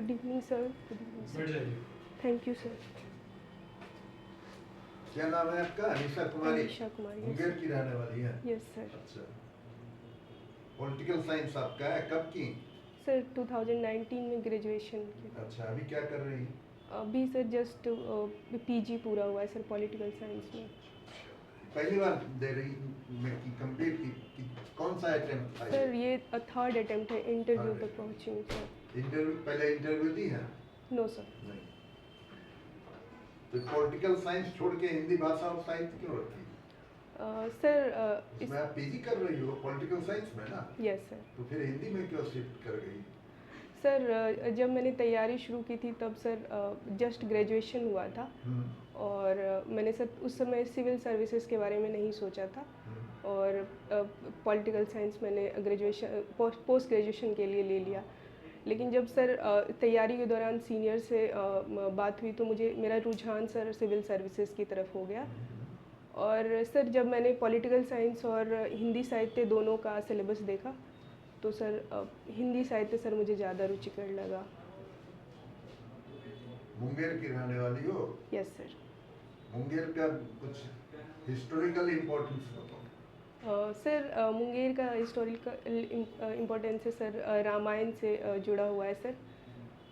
Good evening sir. Good evening बैठ sir. जाइए। Thank you sir. क्या नाम है आपका? अनीशा कुमारी। अनीशा कुमारी, yes, मुंगेर sir. की रहने वाली है। Yes sir. अच्छा, पॉलिटिकल साइंस आपका है, कब की? सर 2019 में ग्रेजुएशन की। अच्छा, अभी क्या कर रही हैं? अभी सर जस्ट पीजी पूरा हुआ है सर पॉलिटिकल साइंस में। पहली बार दे रही में की कंप्लीट की कौन सा अटेम्प्ट था? सर ये थर्ड अटेम्प्ट है, इंटरव्यू Third तक पहुँची हूँ सर। इंटरव्यू, पहले इंटरव्यू दी है? No sir. नहीं। तो पॉलिटिकल साइंस छोड़ के हिंदी भाषा और साहित्य क्यों रखी? सर इसमें आप पीजी कर रही हो पॉलिटिकल साइंस में ना? Yes sir. तो फिर हिंदी में क्यों शिफ्ट कर गई? सर जब मैंने तैयारी शुरू की थी तब सर जस्ट ग्रेजुएशन हुआ था और मैंने सर उस समय सिविल सर्विसेज के बारे में नहीं सोचा था और पॉलिटिकल साइंस मैंने ग्रेजुएशन पोस्ट ग्रेजुएशन के लिए ले लिया। लेकिन जब सर तैयारी के दौरान सीनियर से बात हुई तो मुझे मेरा रुझान सर सिविल सर्विसेज की तरफ हो गया। और सर जब मैंने पॉलिटिकल साइंस और हिंदी साहित्य दोनों का सिलेबस देखा तो सर हिंदी साहित्य सर मुझे ज़्यादा रुचिकर लगा। मुंगेर की रहने वाली हो? Yes sir. मुंगेर का कुछ हिस्टोरिकल इम्पोर्टेंस बताओ। सर मुंगेर का हिस्टोरिकल इम्पोर्टेंस है सर, रामायण से जुड़ा हुआ है सर।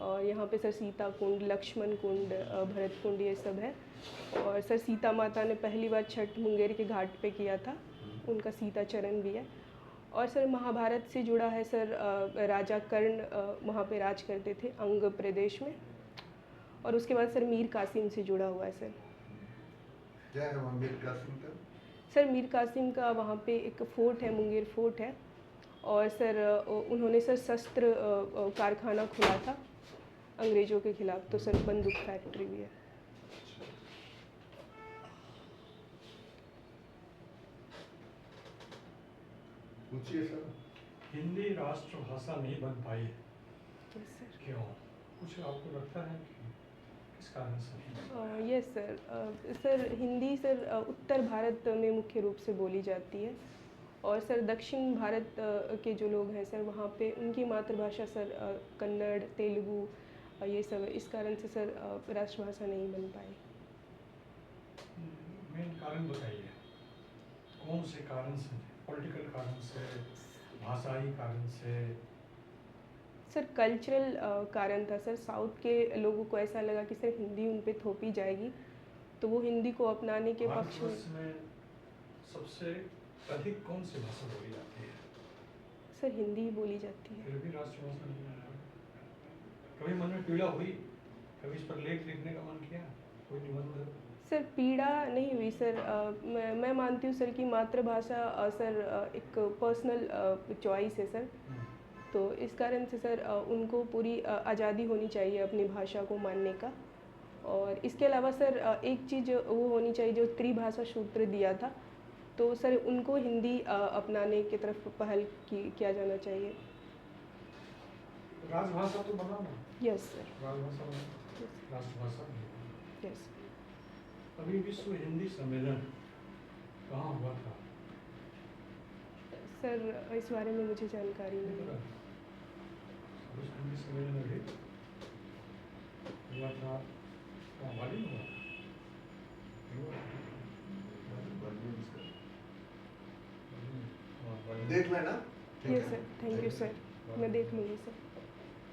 और यहाँ पे सर सीता कुंड, लक्ष्मण कुंड, भरत कुंड ये सब है। और सर सीता माता ने पहली बार छठ मुंगेर के घाट पे किया था, उनका सीता चरण भी है। और सर महाभारत से जुड़ा है सर, राजा कर्ण वहाँ पे राज करते थे अंग प्रदेश में। और उसके बाद सर मीर कासिम से जुड़ा हुआ है सर। क्या है वहाँ मीर कासिम का? सर मीर कासिम का वहाँ पे एक फ़ोर्ट है, मुंगेर फ़ोर्ट है। और सर उन्होंने सर शस्त्र कारखाना खोला था अंग्रेज़ों के ख़िलाफ़, तो सर बंदूक फैक्ट्री भी है। पूछिए सर। हिंदी राष्ट्रभाषा नहीं बन पाई है, यस सर। क्यों? कुछ आपको लगता है कि किस कारण से? Yes sir. Sir Hindi sir उत्तर भारत में मुख्य रूप से बोली जाती है और सर दक्षिण भारत के जो लोग हैं सर वहाँ पे उनकी मातृभाषा सर कन्नड़, तेलुगु ये सब है। इस कारण से सर राष्ट्रभाषा नहीं बन पाई। मेन कारण बताइए, कौन से कारण से? पॉलिटिकल कारण से, भाषाई कारण से? सर कल्चरल कारण था सर। साउथ के लोगों को ऐसा लगा कि सर हिंदी उन पे थोपी जाएगी तो वो हिंदी को अपनाने के पक्ष भारतवर्ष में सबसे अधिक कौन सी भाषा बोली जाती है? सर हिंदी ही बोली जाती है। फिर भी राष्ट्रभाषा नहीं है। कभी मन में पीड़ा हुई? कभी इस पर लेख लिखने का मन किया? कोई निबंध? सर पीड़ा नहीं हुई सर। मैं मानती हूँ सर कि मातृभाषा सर एक पर्सनल चॉइस है सर। तो इस कारण से सर उनको पूरी आज़ादी होनी चाहिए अपनी भाषा को मानने का। और इसके अलावा सर एक चीज़ वो होनी चाहिए जो त्रिभाषा सूत्र दिया था, तो सर उनको हिंदी अपनाने की तरफ पहल किया जाना चाहिए। राजभाषा तो बना ना? Yes sir. राजभाषा बना, राष्ट्रभाषा नहीं। यस अभी विश्व हिंदी सम्मेलन कहाँ हुआ था? सर इस बारे में मुझे जानकारी नहीं है। विश्व हिंदी सम्मेलन अभी हुआ था, कहाँ वाली में हुआ था? देख लेना। Yes sir, thank you sir, मैं देख लूँगी सर।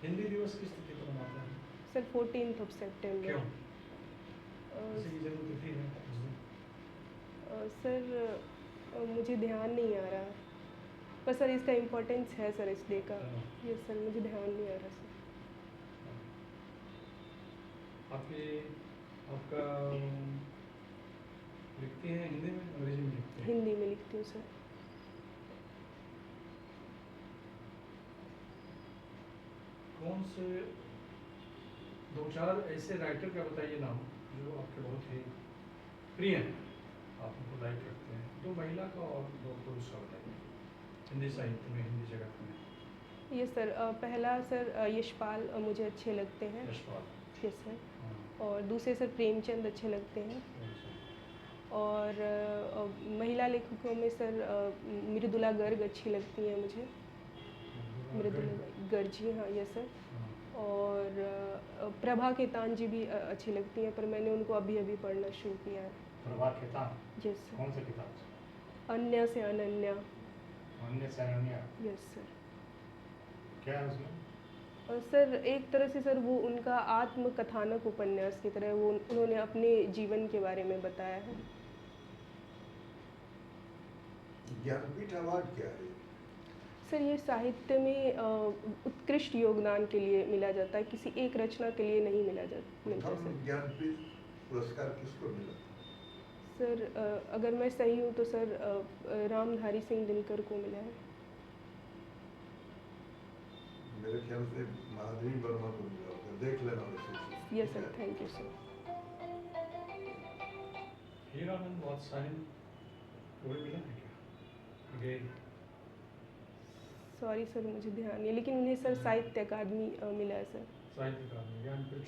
हिंदी दिवस किस तिथि को मनाते हैं? सर 14 सितंबर। क्यों? अ, किसी की जन्म तिथि है उस दिन? सर मुझे ध्यान नहीं आ रहा, पर सर इसका इम्पोर्टेंस है सर इस डे का। यस सर, मुझे ध्यान नहीं आ रहा सर। आपका लिखती हैं हिंदी में, अंग्रेजी में लिखती हैं? हिंदी में लिखती हूँ सर। कौन से दो चार ऐसे राइटर का बताइए नाम जो आपके बहुत ही प्रिय हैं, आप उनको लाइक रखते हैं? दो महिला का और दो पुरुष का बताइए, हिंदी साहित्य में, हिंदी जगत में। Yes sir. पहला सर यशपाल मुझे अच्छे लगते हैं। यशपाल। Yes sir. और दूसरे सर प्रेमचंद अच्छे लगते हैं। और महिला लेखकों में सर मृदुला गर्ग अच्छी लगती हैं मुझे। मृदुला गर्ग जी, हाँ यस सर। और प्रभा खेतान जी भी अच्छी लगती हैं, पर मैंने उनको अभी अभी पढ़ना शुरू किया है। Prabha Khaitan, yes sir. कौन सा किताब? अन्य से अनन्या। अन्य से अनन्या। Yes sir. क्या है उसमें? सर एक तरह से सर वो उनका आत्मकथानक उपन्यास की तरह वो उन्होंने अपने जीवन के बारे में बताया है। ज्ञानपीठ अवार्ड क्या है? सर ये साहित्य में उत्कृष्ट योगदान के लिए मिला जाता है, किसी एक रचना के लिए नहीं मिलता प्रथम सर। ज्ञानपीठ पुरस्कार किसको मिला? सर अगर मैं सही हूँ तो सर रामधारी सिंह दिनकर को मिला है। मेरे ख्याल से महादेवी वर्मा को मिला होगा, देख लेना वैसे। Yes sir, thank you sir. Hiranand Vatsyayan वो मिला है क्या? अगेन सॉरी सर, मुझे ध्यान नहीं है, लेकिन उन्हें सर साहित्य अकादमी मिला है सर। साहित्य अकादमी, ज्ञानपीठ,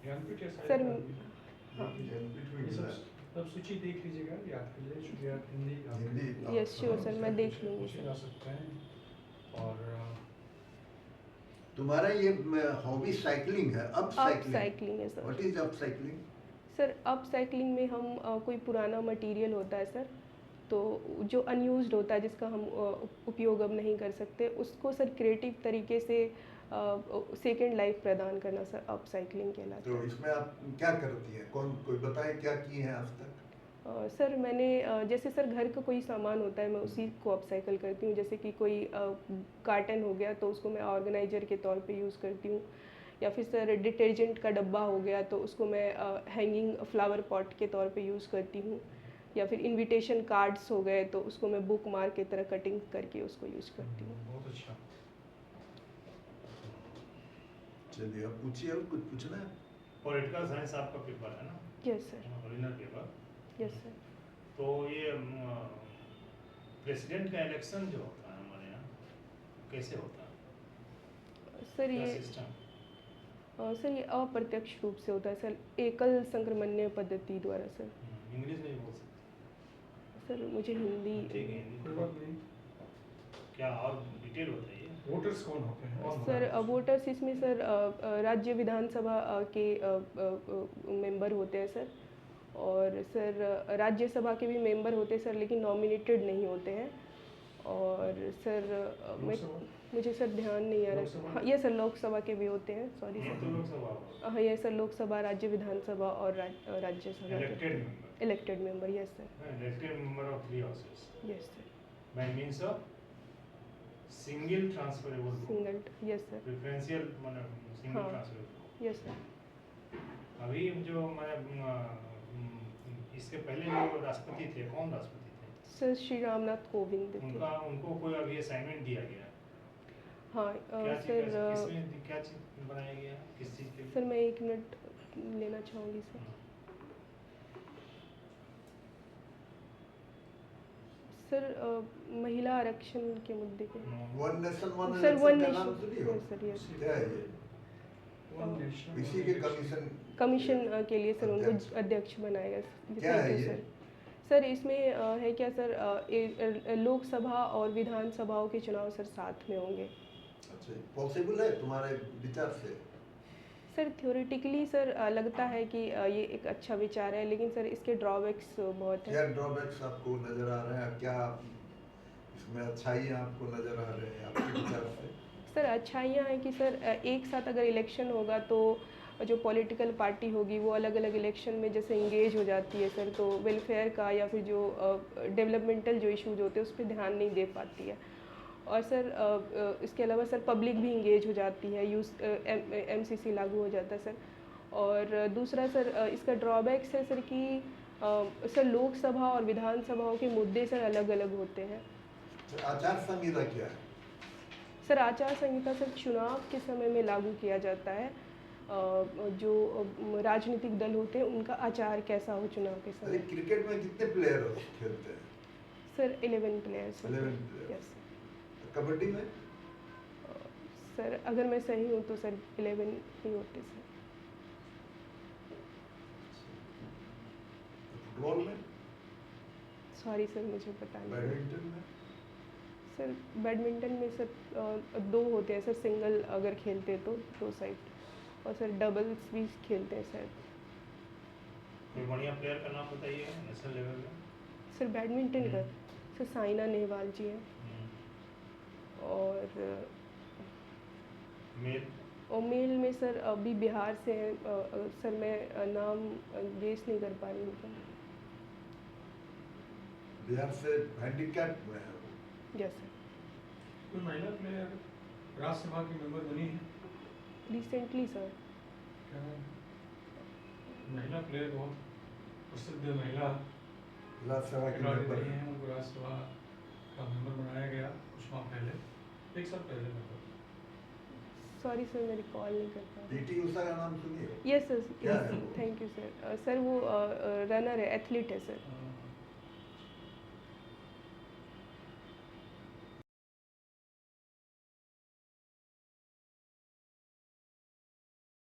ज्ञानपीठ या सर साहित्य अकादमी? हाँ। ज्ञानपीठ में ये मिला सब सब सूची देख लीजिएगा, याद कर लीजिए, क्योंकि आप Hindi Hindi. Yes sure sir, मैं देख लूँगी पूछे सर। जा सकते हैं। और तुम्हारा ये हॉबी साइकिलिंग है, अप अप साइकिलिंग। साइकिलिंग है sir. What is up cycling? Sir up cycling में हम कोई पुराना मटेरियल होता है सर, तो जो अनयूज्ड होता है, जिसका हम उपयोग अब नहीं कर सकते, उसको सर क्रिएटिव तरीके से सेकेंड लाइफ प्रदान करना सर अप साइकिलिंग कहलाता तो है। इसमें आप क्या करती हैं? कौन कोई बताए क्या किए हैं आज तक? सर मैंने जैसे सर घर का कोई सामान होता है, मैं उसी को अपसाइकल करती हूँ। जैसे कि कोई कार्टन हो गया तो उसको मैं ऑर्गेनाइजर के तौर पे यूज़ करती हूँ, या फिर सर डिटर्जेंट का डब्बा हो गया तो उसको मैं हैंगिंग फ्लावर पॉट के तौर पे यूज़ करती हूँ, या फिर इनविटेशन कार्ड्स हो गए तो उसको मैं बुक मार्क की तरह कटिंग करके उसको यूज़ करती हूँ। बहुत अच्छा। चलिए अब पूछिए, और कुछ पूछना है? पॉलिटिकल साइंस आपका पेपर है ना? Yes sir. Original paper. Yes sir. तो ये प्रेसिडेंट का इलेक्शन जो होता है हमारे यहाँ, कैसे होता है? सर क्या ये सिस्टम? सर ये अप्रत्यक्ष रूप से होता है सर, एकल संक्रमण्य पद्धति द्वारा सर। इंग्लिश में ही बोल सकते सर मुझे हिंदी हैं। ठीक है, हिंदी कोई बात नहीं। क्या और डिटेल बताइए। वोटर्स कौन होते हैं? कौन सर होता है? वोटर्स इसमें सर राज्य विधानसभा के मेंबर होते हैं सर, और सर राज्यसभा के भी मेंबर होते हैं सर, लेकिन नॉमिनेटेड नहीं होते हैं। और सर मैं लोकसभा? मुझे सर ध्यान नहीं आ लोकसभा? रहा। हाँ ये सर लोकसभा के भी होते हैं, सॉरी ये सर। तो लोकसभा होगा। हाँ ये सर लोकसभा, राज्य विधानसभा और Rajya Sabha elected member. Elected member. Yes sir. Elected member of 3 houses yes sir. By means of single transferable vote. Single. Yes sir. Preferential माने सिंगल हाँ। ट्रांसफरेबल। Yes sir. अभी जो मैं इसके पहले जो राष्ट्रपति थे, कौन राष्ट्रपति थे? सर श्री रामनाथ कोविंद थे। उनको कोई अभी असाइनमेंट दिया गया? हाँ क्या चीज़, सर किसमें क्या चीज़ बनाया गया, किस चीज़ के लिए? सर मैं 1 मिनट लेना चाहूँगी सर। सर महिला आरक्षण के मुद्दे पे। One nation one sir one election का नाम नेशन। सुनी हो? Yes sir. यस क्या है ये? One nation, इसी one के election. कमीशन के लिए सर उनको अध्यक्ष। अध्यक्ष बनाया गया। क्या है Thank you, ये? सर। सर इसमें है क्या सर, लोकसभा और विधानसभाओं के चुनाव सर साथ में होंगे। अच्छा, पॉसिबल है तुम्हारे विचार से? सर थ्योरेटिकली सर लगता है कि ये एक अच्छा विचार है, लेकिन सर इसके ड्रॉबैक्स बहुत क्या हैं। ड्रॉबैक्स आपको नजर आ रहे हैं? क्या इसमें अच्छाइयाँ आपको नजर आ रहे हैं आपके विचार से? सर अच्छाइयाँ हैं कि सर एक साथ अगर इलेक्शन होगा तो जो पॉलिटिकल पार्टी होगी वो अलग अलग इलेक्शन में जैसे इंगेज हो जाती है सर, तो वेलफेयर का या फिर जो डेवलपमेंटल जो इश्यूज होते हैं उस पर ध्यान नहीं दे पाती है। और सर इसके अलावा सर पब्लिक भी इंगेज हो जाती है, MCC लागू हो जाता है सर। और दूसरा सर इसका ड्रॉबैक्स है सर कि सर लोकसभा और विधानसभाओं के मुद्दे सर अलग अलग होते हैं। तो आचार संहिता क्या है? सर आचार संहिता सर चुनाव के समय में लागू किया जाता है। जो राजनीतिक दल होते हैं उनका आचार कैसा हो चुनाव के अरे समय। क्रिकेट में कितने प्लेयर खेलते हैं? Sir 11 players. 11 player. Yes kabaddi में? सर अगर मैं सही हूँ तो सर 11 ही होते सर। फुटबॉल में? सॉरी सर मुझे पता नहीं। बैडमिंटन में? सर बैडमिंटन में सर 2 होते हैं सर, सिंगल अगर खेलते तो 2 साइड, और सर डबल्स भी खेलते हैं सर। कोई बढ़िया प्लेयर का नाम बताइए नेशनल लेवल में। सर बैडमिंटन का सर साइना नेहवाल जी हैं, और मेल मेल में सर अभी बिहार से हैं, सर मैं नाम गेस नहीं कर पा रही उनका। बिहार से हैंडीकैप में है वो। Yes sir. कोई महिला प्लेयर राज्यसभा की मेंबर बनी है रिसेंटली सर। क्या? महिला प्लेयर बहुत प्रसिद्ध महिला राज्यसभा की खिलाड़ी मेंबर रही हैं, उनको राज्यसभा का मेंबर बनाया गया कुछ माह पहले, 1 साल पहले लगभग। सॉरी सर मैं रिकॉल नहीं कर पा रही। पीटी उषा का नाम सुनिए। यस सर, क्या है वो? Thank you sir. सर वो रनर है, एथलीट है सर।